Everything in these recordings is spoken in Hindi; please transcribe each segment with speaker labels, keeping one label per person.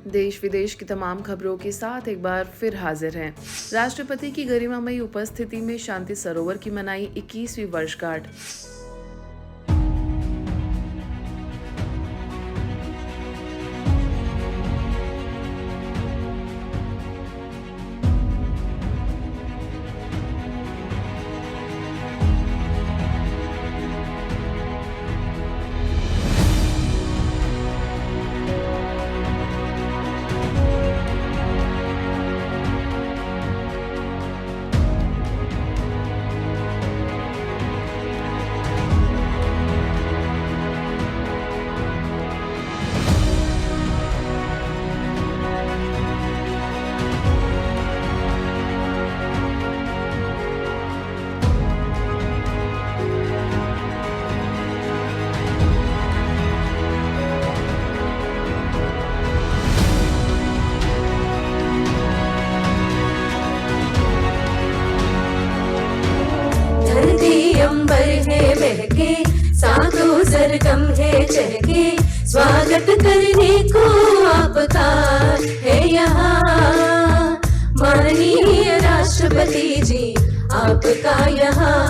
Speaker 1: देश विदेश की तमाम खबरों के साथ एक बार फिर हाजिर हैं। राष्ट्रपति की गरिमामयी उपस्थिति में शांति सरोवर की मनाई 21वीं वर्षगांठ।
Speaker 2: महके साधु सरगम है चहके, स्वागत करने को आपका है यहाँ। माननीय राष्ट्रपति जी आपका यहाँ।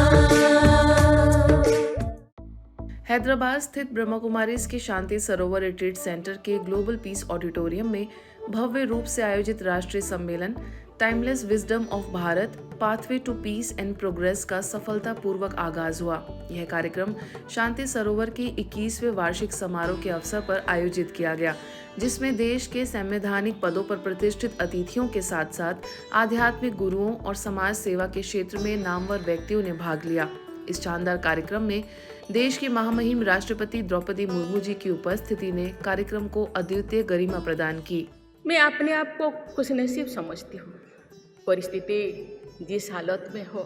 Speaker 1: हैदराबाद स्थित ब्रह्मा कुमारीज के शांति सरोवर रिट्रीट सेंटर के ग्लोबल पीस ऑडिटोरियम में भव्य रूप से आयोजित राष्ट्रीय सम्मेलन timeless wisdom of Bharat pathway to peace and progress का सफलतापूर्वक आगाज हुआ। यह कार्यक्रम शांति सरोवर के 21वें वार्षिक समारोह के अवसर पर आयोजित किया गया, जिसमें देश के संवैधानिक पदों पर प्रतिष्ठित अतिथियों के साथ साथ आध्यात्मिक गुरुओं और समाज सेवा के क्षेत्र में नामवर व्यक्तियों ने भाग लिया। इस शानदार कार्यक्रम में देश की महामहिम राष्ट्रपति द्रौपदी मुर्मू जी की उपस्थिति ने कार्यक्रम को अद्वितीय गरिमा प्रदान की।
Speaker 3: मैं अपने आप को खुशनसीब समझती हूँ। परिस्थिति जिस हालत में हो,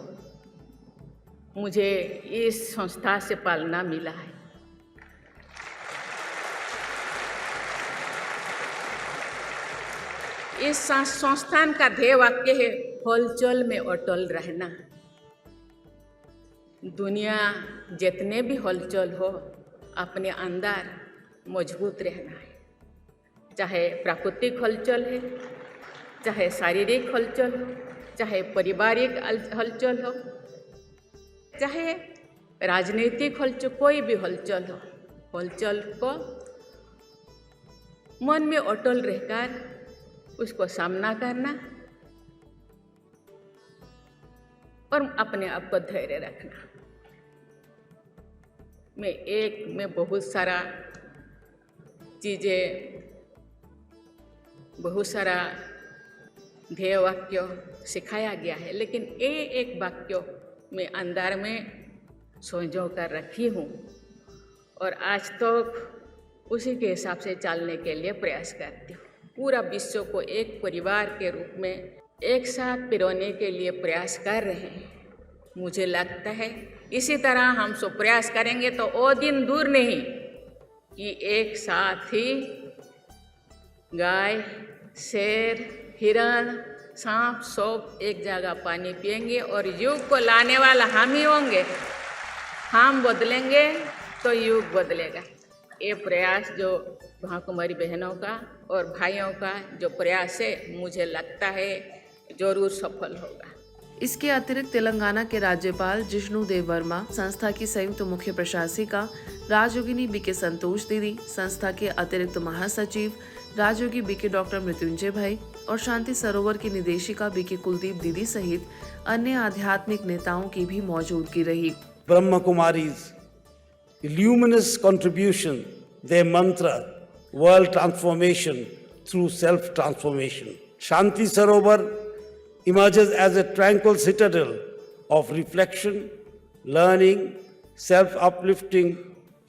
Speaker 3: मुझे इस संस्था से पालना मिला है। इस संस्थान का ध्येय वाक्य है हलचल में अटल रहना। दुनिया जितने भी हलचल हो, अपने अंदर मजबूत रहना है। चाहे प्राकृतिक हलचल है, चाहे शारीरिक हलचल हो, चाहे पारिवारिक हलचल हो, चाहे राजनीतिक हलचल, कोई भी हलचल हो, हलचल को मन में अटल रहकर उसको सामना करना और अपने आप को धैर्य रखना। मैं बहुत सारा चीज़ें, बहुत सारा ध्येय वाक्य सिखाया गया है, लेकिन एक वाक्य मैं अंदर में संजो कर रखी हूँ और आज तक उसी के हिसाब से चलने के लिए प्रयास करती हूँ। पूरा विश्व को एक परिवार के रूप में एक साथ पिरोने के लिए प्रयास कर रहे हैं। मुझे लगता है इसी तरह हम सब प्रयास करेंगे तो वो दिन दूर नहीं कि एक साथ ही गाय, शेर, हिरण, सांप सब एक जगह पानी पिएंगे और युग को लाने वाला हम ही होंगे। हम बदलेंगे तो युग बदलेगा। ये प्रयास जो ब्रह्मकुमारी बहनों का और भाइयों का जो प्रयास है, मुझे लगता है जरूर सफल होगा।
Speaker 1: इसके अतिरिक्त तेलंगाना के राज्यपाल जिष्णु देव वर्मा, संस्था की संयुक्त मुख्य प्रशासिका राजयोगिनी बीके संतोष दीदी, संस्था के अतिरिक्त महासचिव राजयोगी बीके डॉक्टर मृत्युंजय भाई और शांति सरोवर की निदेशिका बीके कुलदीप दीदी सहित अन्य आध्यात्मिक नेताओं की भी मौजूदगी रही।
Speaker 4: Brahma Kumaris luminous contribution, their mantra, world transformation through self-transformation. Shanti Sarovar emerges as a tranquil citadel of reflection, learning, self-uplifting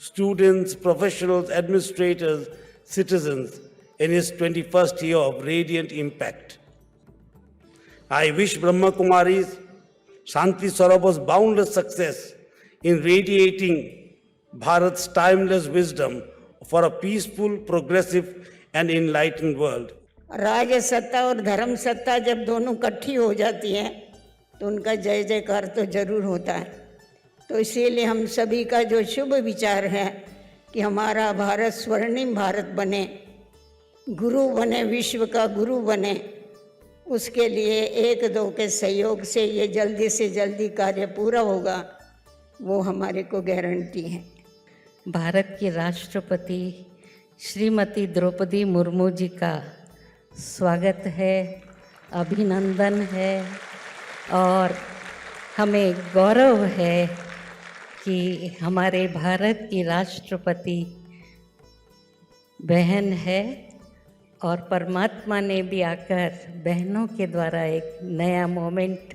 Speaker 4: students, professionals, administrators, citizens in its 21st year of radiant impact. I wish Brahma Kumaris Shanti Sarovar's boundless success in radiating Bharat's timeless wisdom for a peaceful, progressive and enlightened world.
Speaker 5: राज सत्ता और धर्म सत्ता जब दोनों इकट्ठी हो जाती हैं तो उनका जय जयकार तो जरूर होता है। तो इसीलिए हम सभी का जो शुभ विचार है कि हमारा भारत स्वर्णिम भारत बने, गुरु बने, विश्व का गुरु बने, उसके लिए एक दो के सहयोग से ये जल्दी से जल्दी कार्य पूरा होगा, वो हमारे को गारंटी है।
Speaker 6: भारत की राष्ट्रपति श्रीमती द्रौपदी मुर्मू जी का स्वागत है, अभिनंदन है और हमें गौरव है कि हमारे भारत की राष्ट्रपति बहन है और परमात्मा ने भी आकर बहनों के द्वारा एक नया मोमेंट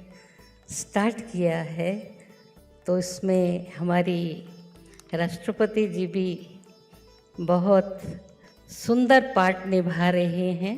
Speaker 6: स्टार्ट किया है, तो इसमें हमारी राष्ट्रपति जी भी बहुत सुंदर पार्ट निभा रहे हैं।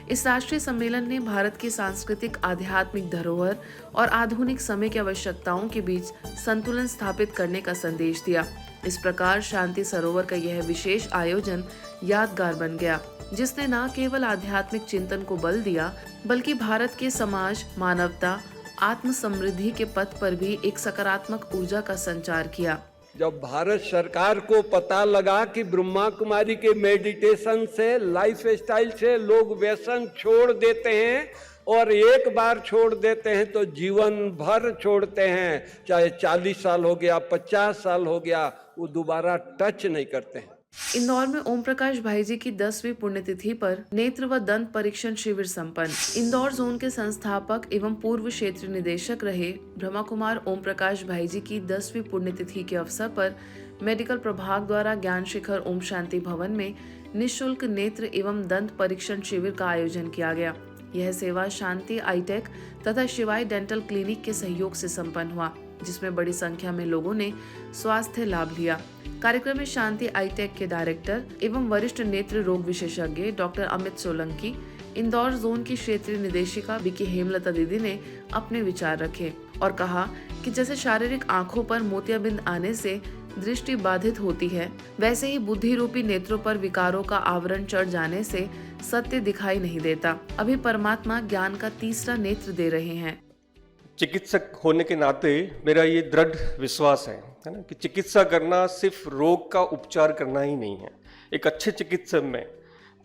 Speaker 1: इस राष्ट्रीय सम्मेलन ने भारत की सांस्कृतिक आध्यात्मिक धरोहर और आधुनिक समय की आवश्यकताओं के बीच संतुलन स्थापित करने का संदेश दिया। इस प्रकार शांति सरोवर का यह विशेष आयोजन यादगार बन गया, जिसने न केवल आध्यात्मिक चिंतन को बल दिया, बल्कि भारत के समाज, मानवता, आत्म समृद्धि के पथ पर भी एक सकारात्मक ऊर्जा का संचार किया।
Speaker 7: जब भारत सरकार को पता लगा कि ब्रह्मा कुमारी के मेडिटेशन से, लाइफ स्टाइल से लोग व्यसन छोड़ देते हैं और एक बार छोड़ देते हैं तो जीवन भर छोड़ते हैं, चाहे 40 साल हो गया, 50 साल हो गया, वो दोबारा टच नहीं करते हैं।
Speaker 1: इंदौर में ओम प्रकाश भाई जी की 10वीं पुण्यतिथि पर नेत्र व दंत परीक्षण शिविर संपन्न। इंदौर जोन के संस्थापक एवं पूर्व क्षेत्रीय निदेशक रहे ब्रह्मा कुमार ओम प्रकाश भाई जी की 10वीं पुण्यतिथि के अवसर पर मेडिकल प्रभाग द्वारा ज्ञान शिखर ओम शांति भवन में निःशुल्क नेत्र एवं दंत परीक्षण शिविर का आयोजन किया गया। यह सेवा शांति आईटेक तथा शिवाय डेंटल क्लिनिक के सहयोग से संपन्न हुआ, जिसमें बड़ी संख्या में लोगों ने स्वास्थ्य लाभ लिया। कार्यक्रम में शांति आईटेक के डायरेक्टर एवं वरिष्ठ नेत्र रोग विशेषज्ञ डॉक्टर अमित सोलंकी, इंदौर जोन की क्षेत्रीय निदेशिका बीके हेमलता दीदी ने अपने विचार रखे और कहा कि जैसे शारीरिक आंखों पर मोतियाबिंद आने से दृष्टि बाधित होती है, वैसे ही बुद्धि रूपी नेत्रों पर विकारों का आवरण चढ़ जाने से सत्य दिखाई नहीं देता। अभी परमात्मा ज्ञान का तीसरा नेत्र दे रहे हैं।
Speaker 8: चिकित्सक होने के नाते मेरा ये दृढ़ विश्वास है ना, कि चिकित्सा करना सिर्फ रोग का उपचार करना ही नहीं है। एक अच्छे चिकित्सक में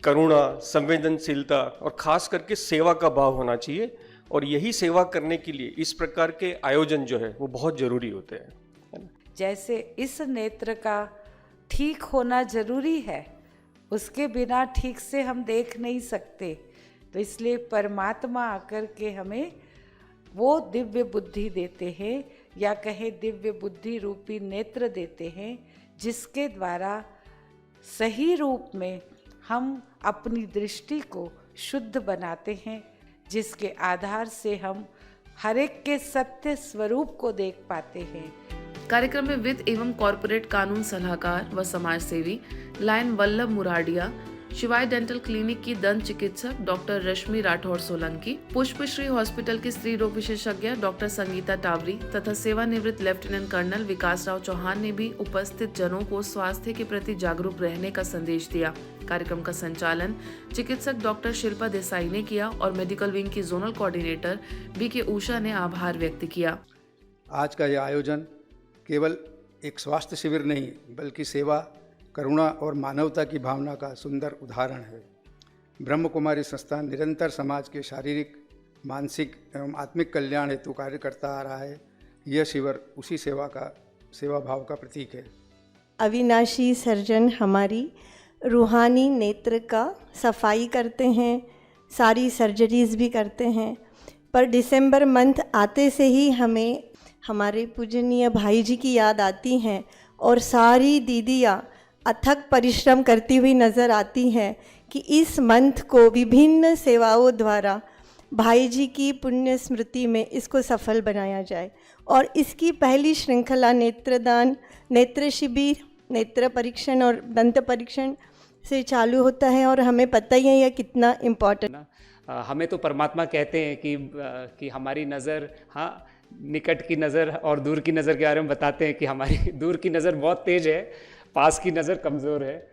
Speaker 8: करुणा, संवेदनशीलता और खास करके सेवा का भाव होना चाहिए, और यही सेवा करने के लिए इस प्रकार के आयोजन जो है वो बहुत जरूरी होते हैं, है ना।
Speaker 9: जैसे इस नेत्र का ठीक होना जरूरी है, उसके बिना ठीक से हम देख नहीं सकते, तो इसलिए परमात्मा आकर के हमें वो दिव्य बुद्धि देते हैं, या कहें दिव्य बुद्धि रूपी नेत्र देते हैं, जिसके द्वारा सही रूप में हम अपनी दृष्टि को शुद्ध बनाते हैं, जिसके आधार से हम हर एक के सत्य स्वरूप को देख पाते हैं।
Speaker 1: कार्यक्रम में वित्त एवं कॉरपोरेट कानून सलाहकार व समाज सेवी लायन वल्लभ मुराडिया, शिवाय डेंटल क्लिनिक की दंत चिकित्सक डॉक्टर रश्मि राठौर सोलंकी, पुष्पश्री हॉस्पिटल के स्त्री रोग विशेषज्ञ डॉक्टर संगीता टावरी तथा सेवानिवृत्त लेफ्टिनेंट कर्नल विकास राव चौहान ने भी उपस्थित जनों को स्वास्थ्य के प्रति जागरूक रहने का संदेश दिया। कार्यक्रम का संचालन चिकित्सक डॉक्टर शिल्पा देसाई ने किया और मेडिकल विंग की जोनल कोऑर्डिनेटर बीके उषा ने आभार व्यक्त किया।
Speaker 10: आज का यह आयोजन केवल एक स्वास्थ्य शिविर नहीं, बल्कि सेवा, करुणा और मानवता की भावना का सुंदर उदाहरण है। ब्रह्म कुमारी संस्थान निरंतर समाज के शारीरिक, मानसिक एवं आत्मिक कल्याण हेतु कार्य करता आ रहा है। यह शिविर उसी सेवा भाव का प्रतीक है।
Speaker 11: अविनाशी सर्जन हमारी रूहानी नेत्र का सफाई करते हैं, सारी सर्जरीज भी करते हैं, पर दिसंबर मंथ आते से ही हमें हमारे पूजनीय भाई जी की याद आती हैं और सारी दीदियाँ अथक परिश्रम करती हुई नज़र आती हैं कि इस मंथ को विभिन्न सेवाओं द्वारा भाई जी की पुण्य स्मृति में इसको सफल बनाया जाए। और इसकी पहली श्रृंखला नेत्रदान, नेत्र शिविर, नेत्र परीक्षण और दंत परीक्षण से चालू होता है, और हमें पता ही है यह कितना इम्पोर्टेंट।
Speaker 12: हमें तो परमात्मा कहते हैं कि हमारी नज़र, हाँ, निकट की नज़र और दूर की नज़र के बारे में बताते हैं कि हमारी दूर की नज़र बहुत तेज़ है, पास की नज़र कमज़ोर है।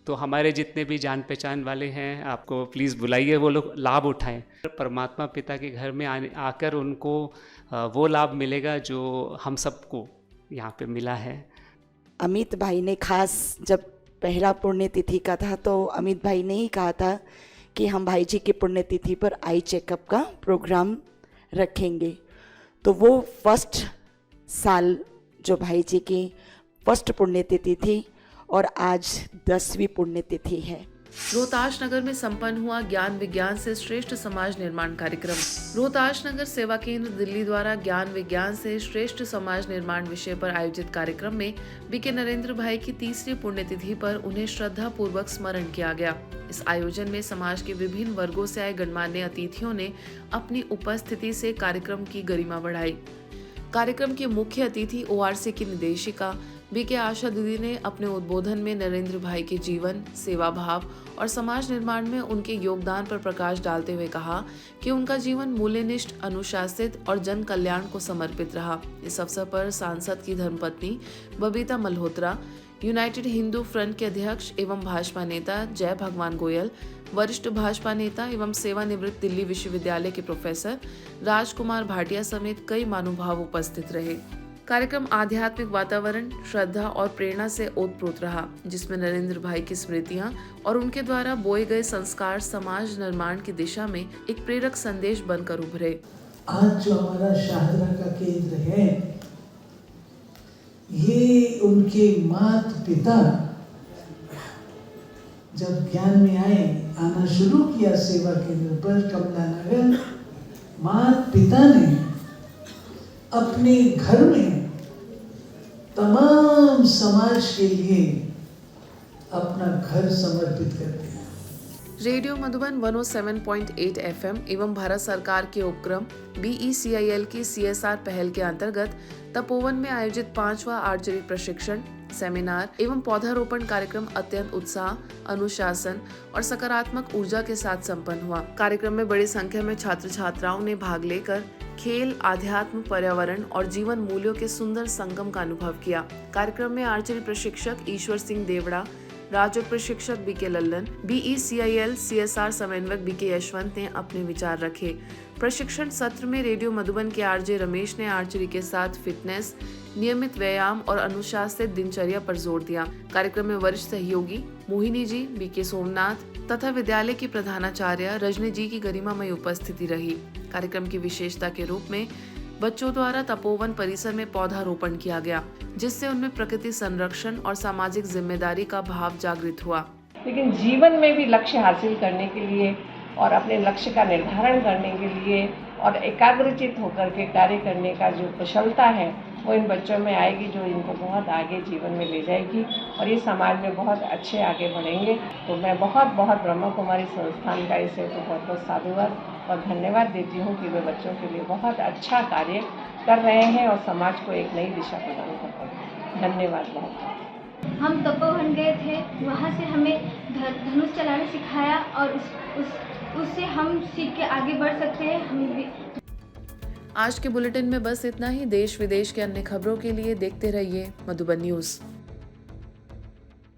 Speaker 12: तो हमारे जितने भी जान पहचान वाले हैं, आपको प्लीज़ बुलाइए, वो लोग लाभ उठाएं। परमात्मा पिता के घर में आकर उनको वो लाभ मिलेगा जो हम सबको यहाँ पे मिला है।
Speaker 13: अमित भाई ने खास जब पहला पुण्यतिथि का था, तो अमित भाई ने ही कहा था कि हम भाई जी की पुण्यतिथि पर आई चेकअप का प्रोग्राम रखेंगे। तो वो फर्स्ट साल जो भाई जी की फर्स्ट पुण्यतिथि थी और आज 10वीं पुण्यतिथि है।
Speaker 1: रोहताश नगर में संपन्न हुआ ज्ञान विज्ञान से श्रेष्ठ समाज निर्माण कार्यक्रम। रोहताश नगर सेवा केंद्र दिल्ली द्वारा ज्ञान विज्ञान से श्रेष्ठ समाज निर्माण विषय पर आयोजित कार्यक्रम में बीके नरेंद्र भाई की 3री पुण्यतिथि पर उन्हें श्रद्धा पूर्वक स्मरण किया गया। इस आयोजन में समाज के विभिन्न वर्गों से आए गणमान्य अतिथियों ने अपनी उपस्थिति से कार्यक्रम की गरिमा बढ़ाई। कार्यक्रम के मुख्य अतिथि ORC की निदेशिका बीके आशा दीदी ने अपने उद्बोधन में नरेंद्र भाई के जीवन, सेवा भाव और समाज निर्माण में उनके योगदान पर प्रकाश डालते हुए कहा कि उनका जीवन मूल्यनिष्ठ, अनुशासित और जन कल्याण को समर्पित रहा। इस अवसर पर सांसद की धर्मपत्नी बबीता मल्होत्रा, यूनाइटेड हिंदू फ्रंट के अध्यक्ष एवं भाजपा नेता जय भगवान गोयल, वरिष्ठ भाजपा नेता एवं सेवानिवृत्त दिल्ली विश्वविद्यालय के प्रोफेसर राजकुमार भाटिया समेत कई महानुभाव उपस्थित रहे। कार्यक्रम आध्यात्मिक वातावरण, श्रद्धा और प्रेरणा से ओतप्रोत रहा, जिसमें नरेंद्र भाई की स्मृतियां और उनके द्वारा बोए गए संस्कार समाज निर्माण की दिशा में एक प्रेरक संदेश बनकर उभरे।
Speaker 14: आज जो हमारा शाहदरा का केंद्र है, ये उनके माता पिता जब ज्ञान में आना शुरू किया सेवा केंद्र पर कमला नगर, माता पिता ने अपने घर में तमाम समाज के लिए अपना घर समर्पित कर दिया।
Speaker 1: रेडियो मधुबन 107.8 FM एवं भारत सरकार के उपक्रम BECIL की CSR पहल के अंतर्गत तपोवन में आयोजित 5वां आर्चरी प्रशिक्षण, सेमिनार एवं पौधारोपण कार्यक्रम अत्यंत उत्साह, अनुशासन और सकारात्मक ऊर्जा के साथ संपन्न हुआ। कार्यक्रम में बड़ी संख्या में छात्र छात्राओं ने भाग लेकर खेल, आध्यात्म, पर्यावरण और जीवन मूल्यों के सुंदर संगम का अनुभव किया। कार्यक्रम में आर्चरी प्रशिक्षक ईश्वर सिंह देवड़ा, राजयोग प्रशिक्षक बीके लल्लन, BECIL CSR समन्वयक बीके यशवंत ने अपने विचार रखे। प्रशिक्षण सत्र में रेडियो मधुबन के RJ रमेश ने आर्चरी के साथ फिटनेस, नियमित व्यायाम और अनुशासित दिनचर्या पर जोर दिया। कार्यक्रम में वरिष्ठ सहयोगी मोहिनी जी, बीके सोमनाथ तथा विद्यालय की प्रधानाचार्य रजनी जी की गरिमामय उपस्थिति रही। कार्यक्रम की विशेषता के रूप में बच्चों द्वारा तपोवन परिसर में पौधारोपण किया गया, जिससे उनमें प्रकृति संरक्षण और सामाजिक जिम्मेदारी का भाव जागृत हुआ।
Speaker 15: लेकिन जीवन में भी लक्ष्य हासिल करने के लिए और अपने लक्ष्य का निर्धारण करने के लिए और एकाग्रचित होकर के कार्य करने का जो कुशलता है वो इन बच्चों में आएगी, जो इनको बहुत आगे जीवन में ले जाएगी और ये समाज में बहुत अच्छे आगे बढ़ेंगे। तो मैं बहुत ब्रह्मा कुमारी संस्थान का इसे तो बहुत साधुवाद और धन्यवाद देती हूँ कि वे बच्चों के लिए बहुत अच्छा कार्य कर रहे हैं और समाज को एक नई दिशा प्रदान कर रहे हैं। धन्यवाद बहुत।
Speaker 16: हम तपोवन गए थे, वहाँ से हमें धनुष चलाना सिखाया और उससे हम सीख के आगे बढ़ सकते हैं। हम भी
Speaker 1: आज के बुलेटिन में बस इतना ही। देश विदेश के अन्य खबरों के लिए देखते रहिए मधुबन न्यूज़।